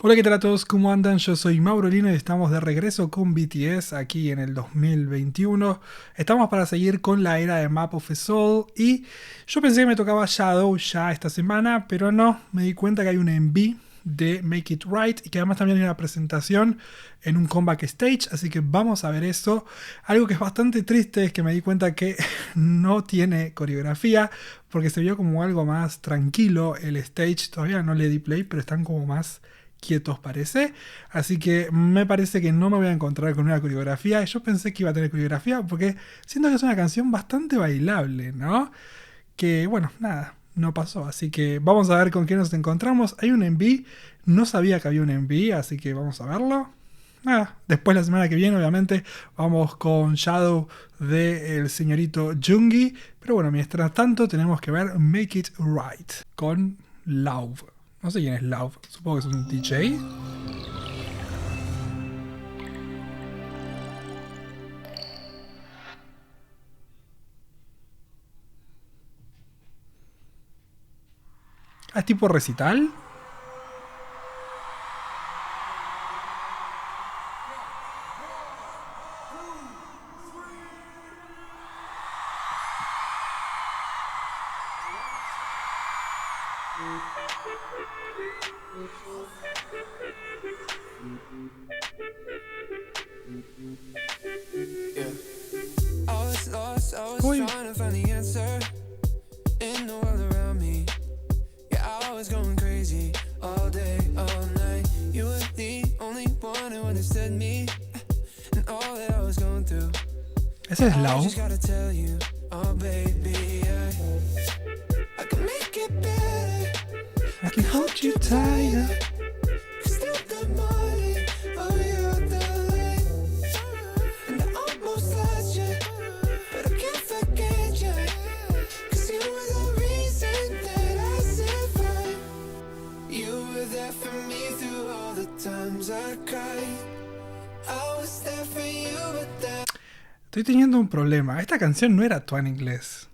Hola, ¿qué tal a todos? ¿Cómo andan? Yo soy Mauro Lino y estamos de regreso con BTS aquí en el 2021. Estamos para seguir con la era de Map of the Soul y yo pensé que me tocaba Shadow ya esta semana, pero no, me di cuenta que hay un MV de Make It Right y que además también hay una presentación en un comeback stage, así que vamos a ver eso. Algo que es bastante triste es que me di cuenta que no tiene coreografía porque se vio como algo más tranquilo el stage. Todavía no le di play, pero están como más quietos parece, así que me parece que no me voy a encontrar con una coreografía. Yo pensé que iba a tener coreografía porque siento que es una canción bastante bailable, ¿no? Que bueno, nada, no pasó, así que vamos a ver con qué nos encontramos. Hay un MV, no sabía que había un MV, así que vamos a verlo. Nada, después la semana que viene obviamente vamos con Shadow del señorito Jungi, pero bueno, mientras tanto tenemos que ver Make It Right con Lauv. No sé quién es Lauv, supongo que es un DJ. Ah, es tipo recital. Uy. Ese es Lauv. I can hold you tighter. Estoy teniendo un problema. Esta canción no era todo en inglés.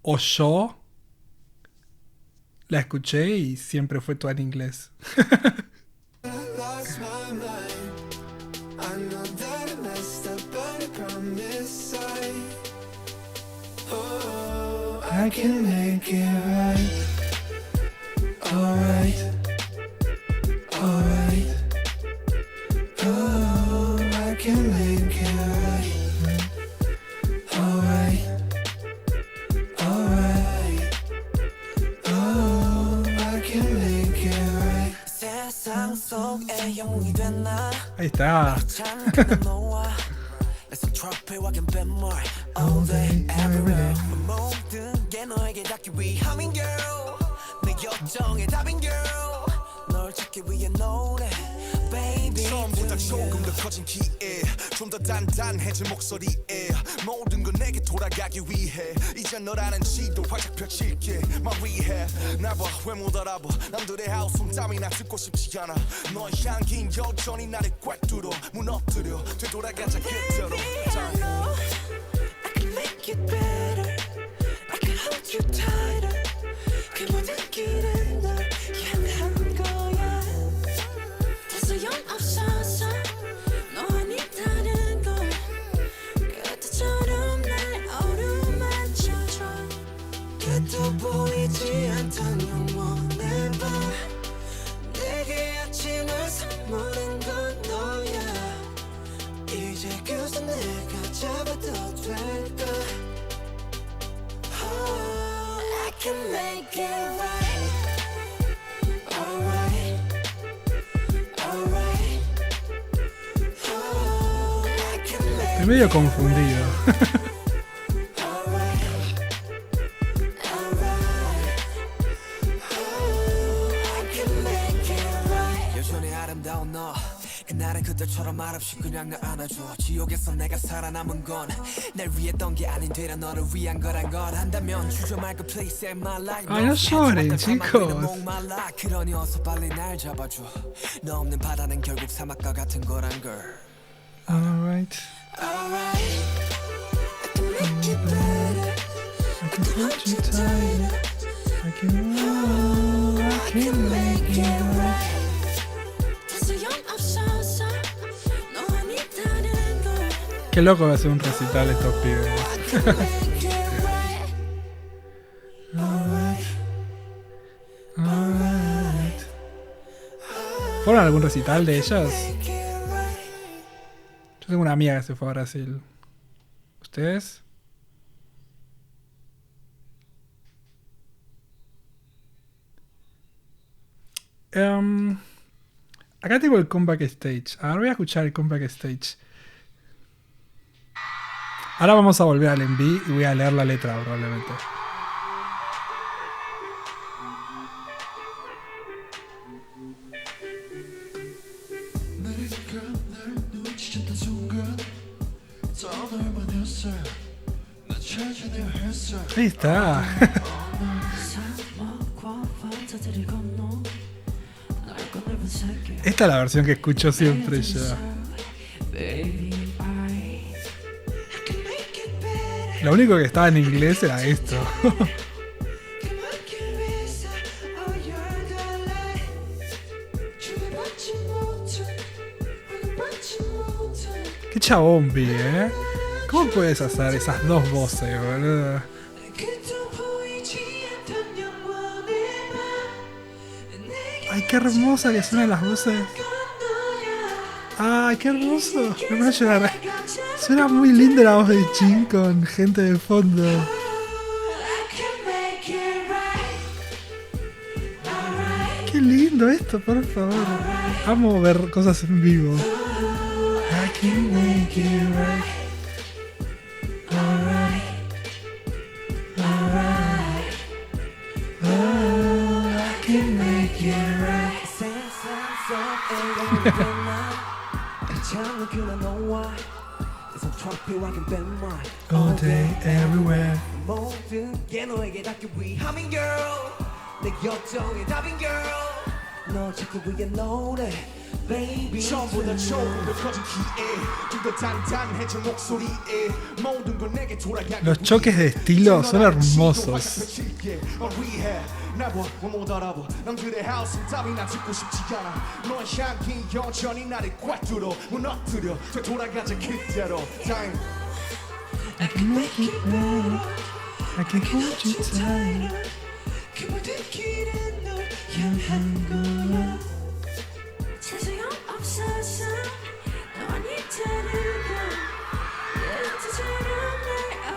O yo la escuché y siempre fue todo en inglés. I can make it right. Alright. Alright. Oh, I can make it right. Alright. Alright. Oh, I can make it right. Ahí está. All day, every day. 처음보다 조금 더 커진 기에 좀 더 단단해진 목소리에 모든 건 내게 돌아가기 위해 이제 너라는 지도 활짝 펼칠게 말위해 나봐 왜 못 알아봐 남들의 하우스 땀이나 듣고 싶지 않아 너의 향긴 여전히 나를 꽉 뚫어 무너뜨려 되돌아가자 그대로 I can make it better I can hold you tighter 그 모든 길은 널 향한 거야 더 소용없어서 너 아니다는 걸 그때처럼 날 어루만져줘 끝도 보이지 않던 영원의 밤 내게 아침을 선물한 건 너야 이제 그저 내가 잡아도 될까 Oh, I can make it right Alright Alright Oh, I can make Estoy medio confundido. 나는 그들처럼 말없이 그냥 날 안아줘 지옥에서 내가 살아남은 건 날 위했던 게 아닌 되려 너를 위한 거란 걸 한다면 주저 말고 please save my life Ay, no lloren, chicos 그러니 어서 빨리 날 잡아줘 너 없는 바다는 결국 사막과 같은 거란 걸 Alright Alright I can make it better I can hold you tighter I can make it right Qué loco va a ser un recital estos pibes. Alright. ¿Fueron a algún recital de ellas? Yo tengo una amiga que se fue a Brasil. ¿Ustedes? Em, Acá tengo el comeback stage. Ahora voy a escuchar el comeback stage. Ahora vamos a volver al MV y voy a leer la letra probablemente. Ahí está. Esta es la versión que escucho siempre yo. Lo único que estaba en inglés era esto. Qué chabón, vi, ¿eh? ¿Cómo puedes hacer esas dos voces, boludo? Ay, qué hermosa que suenan las voces. Ay, qué hermoso. Me voy a llorar. Suena muy linda la voz de Jin con gente de fondo. Qué lindo esto, por favor. Amo ver cosas en vivo. I can make it right. Alright. Alright. Oh, I can make it right. All day, everywhere. 처음보다 조금 더 커진 기에 좀 더 단단해진 목소리에 모든 걸 내게 돌아가게. Los choques de estilo son hermosos. 나봐 못 알아봐 남들의 하우스 따위 난 듣고 싶지 않아 너의 향기 여전히 나를 꽉 뚫어 무너뜨려 되돌아가자 그대로 Time I can make it better. I can hold you tight. 그 모든 길은 널 향한 거야. 재소용 없어서 너니 다르고 예전처럼 날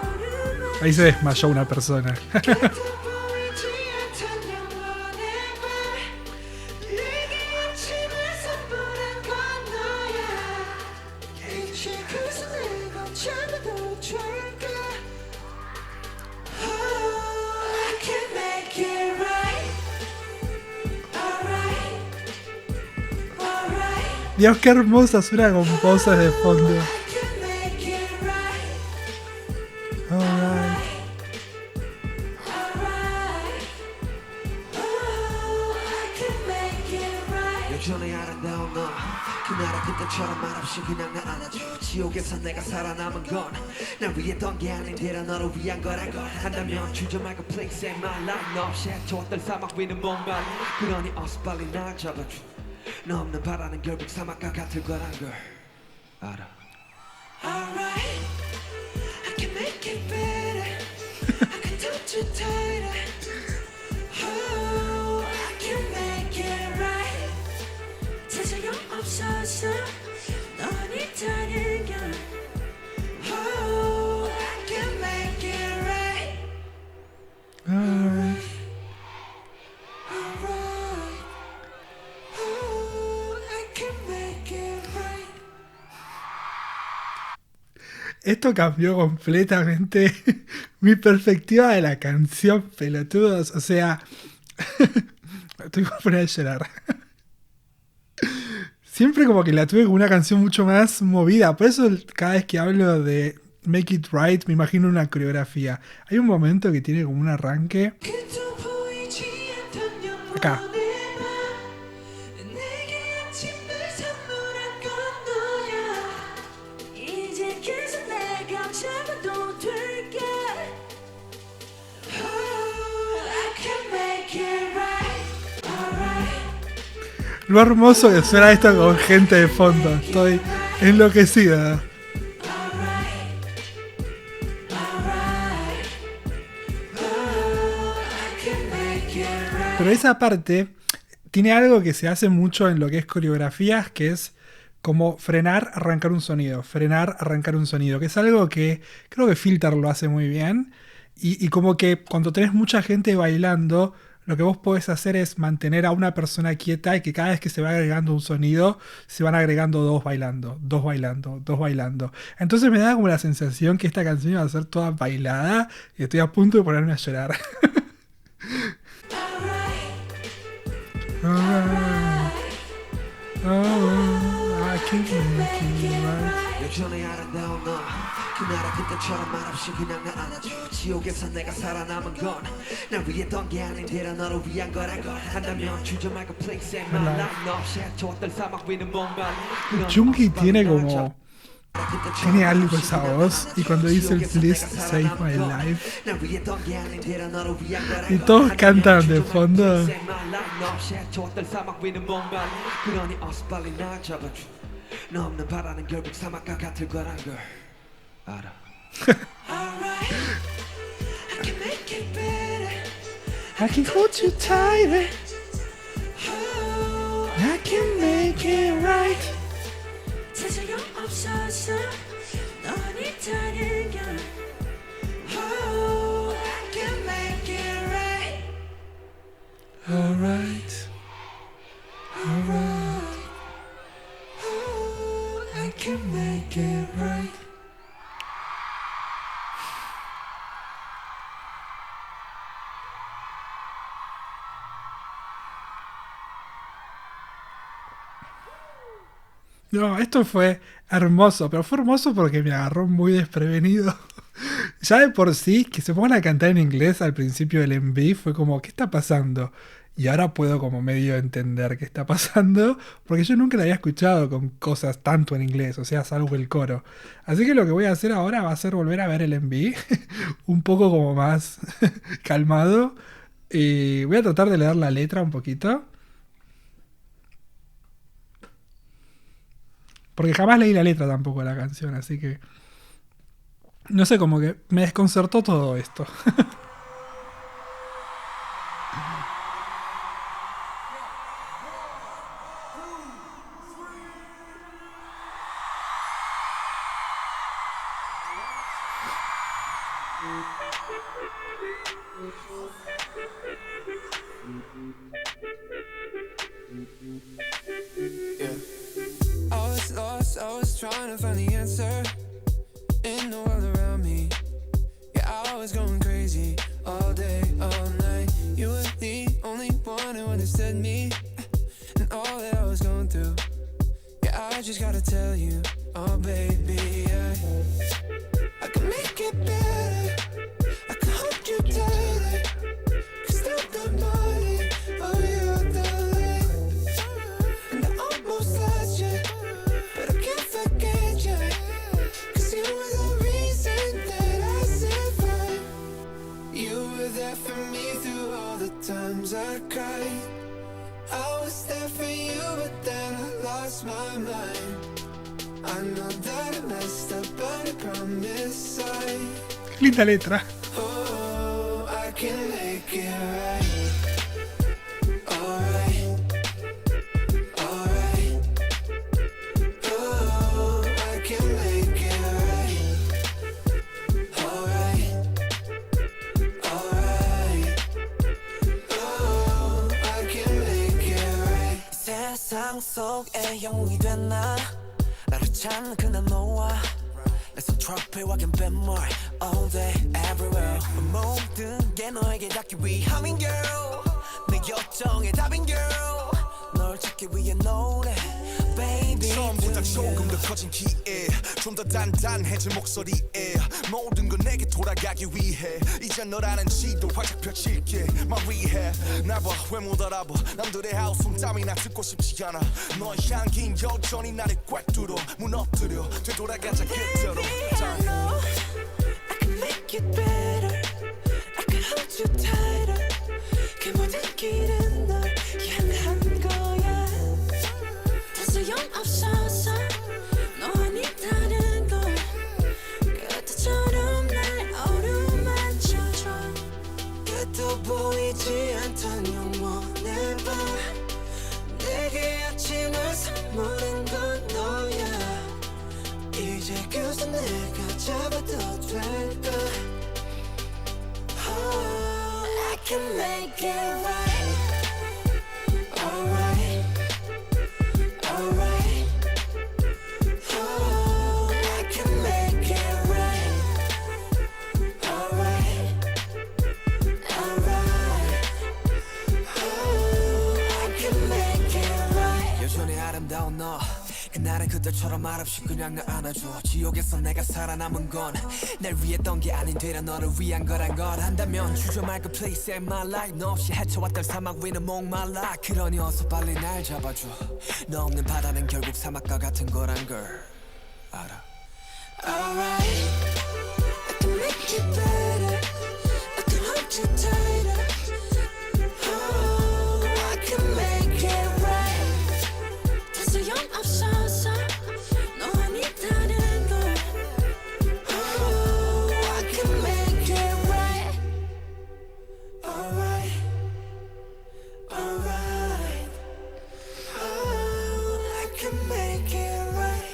오르고 Ahí se desmayó una persona. 보이지 않던 영원의 밤 내게 아침을 선물한 건 너야 이제 그새 내가 잡아도 될까 Oh, I can make it right Alright Alright Dios, qué hermosa suena con voces de fondo. I can make it right Alright. 여전히 아름다운 너 그날의 그때처럼 말없이 그냥 날 안아줘 지옥에서 내가 살아남은 건 날 위했던 게 아닌데라 너를 위한 거라고 한다면 주저 말고 please save my life 너 없이 헤쳐왔던 사막 위는 목말라 그러니 어서 빨리 날 잡아줘 너 없는 바다는 결국 사막과 같을 거란 걸 알아 Alright, I can make it better. I can touch you tighter. Oh, I can make it right. 재소용 없어서 너니 다르고 Oh, I can make it right. Alright. Alright. Oh, I can make it right. Esto cambió completamente mi perspectiva de la canción, pelotudos. O sea, estoy por poner a llorar. Siempre como que la tuve como una canción mucho más movida. Por eso cada vez que hablo de Make It Right me imagino una coreografía. Hay un momento que tiene como un arranque. 그저 보이지 않던 Acá. 영원의 밤 내게 아침을 선물한 건 너야 이제 그새 내가 잡아도 될까 Oh, I can make it right. Alright. Lo hermoso que suena esto con gente de fondo. Estoy enloquecida. Alright. Pero esa parte tiene algo que se hace mucho en lo que es coreografías, que es como frenar, arrancar un sonido, frenar, arrancar un sonido, que es algo que creo que Filter lo hace muy bien. Y como que cuando tenés mucha gente bailando, lo que vos podés hacer es mantener a una persona quieta y que cada vez que se va agregando un sonido, se van agregando dos bailando, dos bailando, dos bailando. Entonces me da como la sensación que esta canción iba a ser toda bailada y estoy a punto de ponerme a llorar. I can't make it right. 여전히 아름다운 너 그날 그때처럼 말없이 그냥 나 안아줘 지옥에서 내가 살아남은 건 날 위했던 게 아닌데라 너를 위한 거라고 한다면 주저 말고 please save my life 너 없이 좋았던 사막 위는 뭔가 Junkie tiene como... Tiene algo esa voz y cuando dice el please save my life y todos cantan de fondo. I can hold you tighter. I can make it right. 자신감 없어서 넌 있다는 걸 Oh, I can make it right Alright. Alright. Oh, I can make it right No, esto fue hermoso, pero fue hermoso porque me agarró muy desprevenido. Ya de por sí, que se pongan a cantar en inglés al principio del MV fue como, ¿qué está pasando? Y ahora puedo como medio entender qué está pasando, porque yo nunca la había escuchado con cosas tanto en inglés, o sea, salvo el coro. Así que lo que voy a hacer ahora va a ser volver a ver el MV, un poco como más calmado, y voy a tratar de leer la letra un poquito. Porque jamás leí la letra tampoco de la canción, así que... No sé, como que me desconcertó todo esto. I was trying to find the answer in the world around me. Yeah, I was going crazy all day, all night. You were the only one who understood me and all that I was going through. Yeah, I just gotta tell you, oh baby, I can make it better. I can hold you tighter. Cause stop the money, oh you're the light. And I almost lost you, but I can't forget you. Cause you were the reason that I survived. You were there for me through all the times I cried. I was there for you, but then I lost my mind. I know that I messed up, but I promise Linda letra. oh, I can make it right. Alright, alright. Oh, I can make it right. Alright, alright. Oh, I can make it right. 세상 속에 영웅이 된 나 나를 찾는 그날 너와 내 손 트로피와 갬뱀물 all day everywhere 모든 게 너에게 닿기 위함인 girl 내 요청의 답인 girl 널 찾기 위해 노래 baby 처음보다 조금 더 커진 기에 좀 더 단단해진 목소리에 모든 건 내게 돌아가기 위해 이제 너라는 지도 활짝 펼칠게 말위해 날 봐 왜 못 알아봐 남들의 하우스 땀이나 듣고 싶지 않아 너의 향긴 여전히 나를 꽉 뚫어 무너뜨려 되돌아가자 그대로 I know I can make it better I can hold you tighter 그 모든 길은 널 향한 거야 다 소용없어서 너 아니다는 걸 그때처럼 날 어루만져줘 끝도 보이지 않던 영원 될까? Oh, I can make it right. Alright, alright. Oh, I can make it right. Alright, alright. Oh, I can make it right. 여전히 아름다운 너 그날은 그때처럼 말없이 그냥 나 안아줘 지옥에서 내가 살아남은 건 날 위했던 게 아닌 되려 너를 위한 거란 걸 한다면 주저말 그 place in my life 너 없이 헤쳐왔던 사막 위는 목말라 그러니 어서 빨리 날 잡아줘 너 없는 바다는 결국 사막과 같은 거란 걸 알아 Alright, I can make it better. I can hold you tighter. Oh, I can make it right. 더 소용없어서 너 아니다는 걸. Oh, I can make it right. Alright, alright. Oh, I can make it right.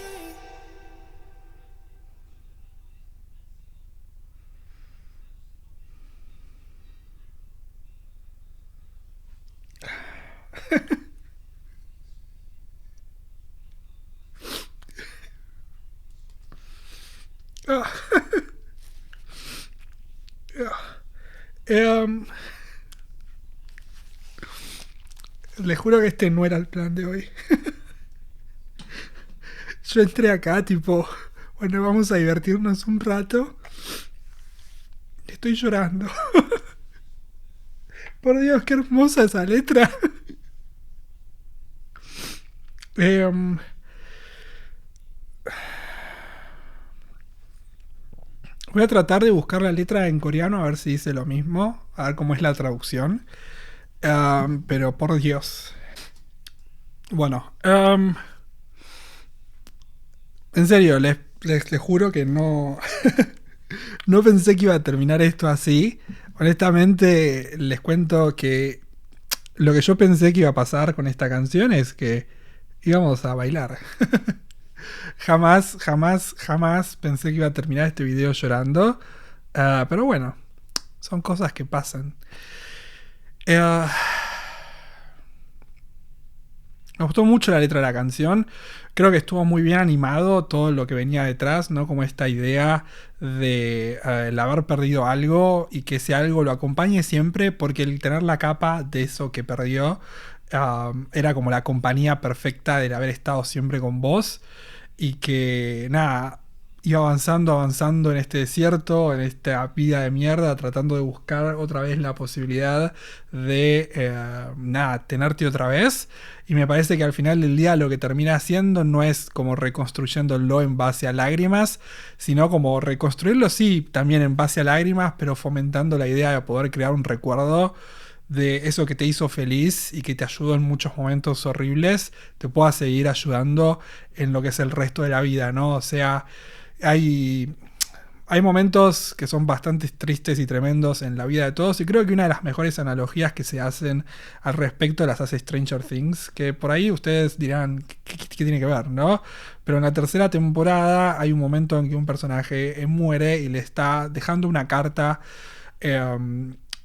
Les juro que este no era el plan de hoy. Yo entré acá tipo, bueno, vamos a divertirnos un rato. Estoy llorando. Por Dios, qué hermosa esa letra. Voy a tratar de buscar la letra en coreano a ver si dice lo mismo, a ver cómo es la traducción. Pero por Dios. Bueno, en serio, les juro que no, no pensé que iba a terminar esto así. Honestamente, les cuento que lo que yo pensé que iba a pasar con esta canción es que íbamos a bailar. Jamás pensé que iba a terminar este video llorando. Pero bueno, son cosas que pasan. Me gustó mucho la letra de la canción. Creo que estuvo muy bien animado todo lo que venía detrás, ¿no? Como esta idea de el haber perdido algo y que ese algo lo acompañe siempre, porque el tener la capa de eso que perdió era como la compañía perfecta del haber estado siempre con vos y que nada, iba avanzando en este desierto, en esta vida de mierda, tratando de buscar otra vez la posibilidad de tenerte otra vez. Y me parece que al final del día lo que termina haciendo no es como reconstruyéndolo en base a lágrimas, sino como reconstruirlo, sí, también en base a lágrimas, pero fomentando la idea de poder crear un recuerdo de eso que te hizo feliz y que te ayudó en muchos momentos horribles, te pueda seguir ayudando en lo que es el resto de la vida, ¿no? O sea, hay momentos que son bastante tristes y tremendos en la vida de todos, y creo que una de las mejores analogías que se hacen al respecto las hace Stranger Things, que por ahí ustedes dirán, ¿qué tiene que ver, no? Pero en la tercera temporada hay un momento en que un personaje muere y le está dejando una carta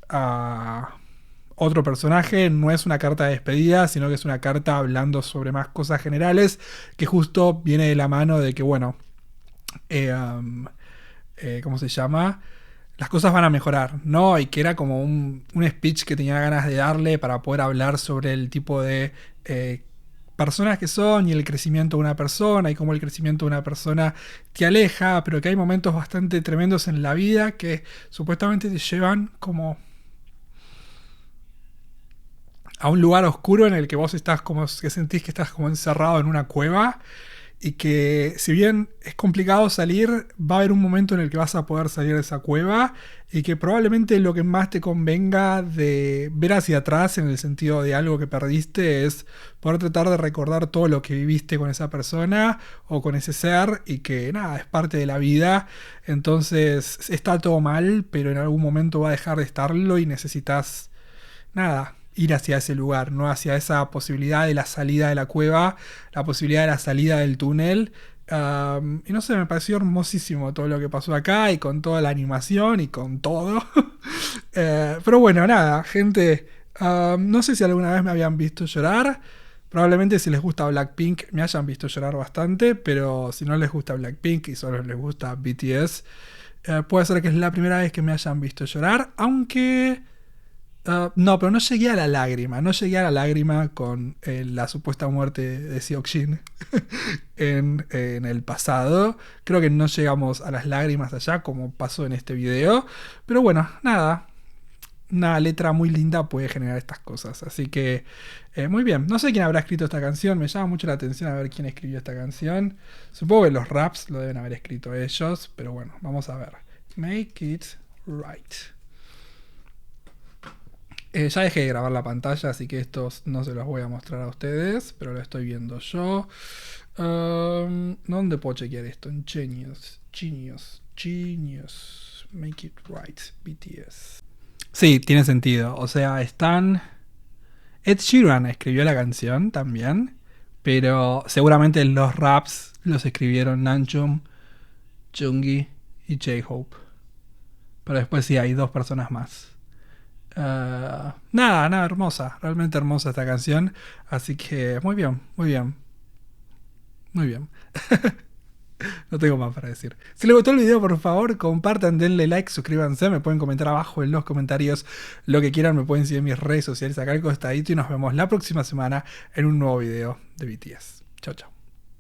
a otro personaje. No es una carta de despedida, sino que es una carta hablando sobre más cosas generales, que justo viene de la mano de que, bueno, ¿cómo se llama? Las cosas van a mejorar, ¿no? Y que era como un speech que tenía ganas de darle para poder hablar sobre el tipo de personas que son y el crecimiento de una persona y cómo el crecimiento de una persona te aleja, pero que hay momentos bastante tremendos en la vida que supuestamente te llevan como a un lugar oscuro en el que vos estás como que sentís que estás como encerrado en una cueva. Y que si bien es complicado salir, va a haber un momento en el que vas a poder salir de esa cueva y que probablemente lo que más te convenga de ver hacia atrás en el sentido de algo que perdiste es poder tratar de recordar todo lo que viviste con esa persona o con ese ser y que nada, es parte de la vida. Entonces está todo mal, pero en algún momento va a dejar de estarlo y necesitas nada, ir hacia ese lugar, no hacia esa posibilidad de la salida de la cueva, la posibilidad de la salida del túnel, Y no sé, me pareció hermosísimo todo lo que pasó acá y con toda la animación y con todo. Pero bueno, nada, gente. No sé si alguna vez me habían visto llorar. Probablemente si les gusta Blackpink me hayan visto llorar bastante. Pero si no les gusta Blackpink y solo les gusta BTS, puede ser que es la primera vez que me hayan visto llorar. Aunque... no, pero no llegué a la lágrima. No llegué a la lágrima con la supuesta muerte de Seokjin en el pasado. Creo que no llegamos a las lágrimas allá como pasó en este video. Pero bueno, nada. Una letra muy linda puede generar estas cosas. Así que, muy bien. No sé quién habrá escrito esta canción. Me llama mucho la atención a ver quién escribió esta canción. Supongo que los raps lo deben haber escrito ellos. Pero bueno, vamos a ver. Make it right. Ya dejé de grabar la pantalla, así que estos no se los voy a mostrar a ustedes, pero lo estoy viendo yo. ¿Dónde puedo chequear esto? En Genius. Make it right, BTS. Sí, tiene sentido. O sea, están... Ed Sheeran escribió la canción también, pero seguramente los raps los escribieron Namjoon, Junggi y J-Hope. Pero después sí hay 2 personas más. Nada, hermosa. Realmente hermosa esta canción. Así que muy bien. No tengo más para decir. Si les gustó el video, por favor, compartan, denle like, suscríbanse. Me pueden comentar abajo en los comentarios lo que quieran. Me pueden seguir en mis redes sociales acá al costadito. Y nos vemos la próxima semana en un nuevo video de BTS. Chao, chao.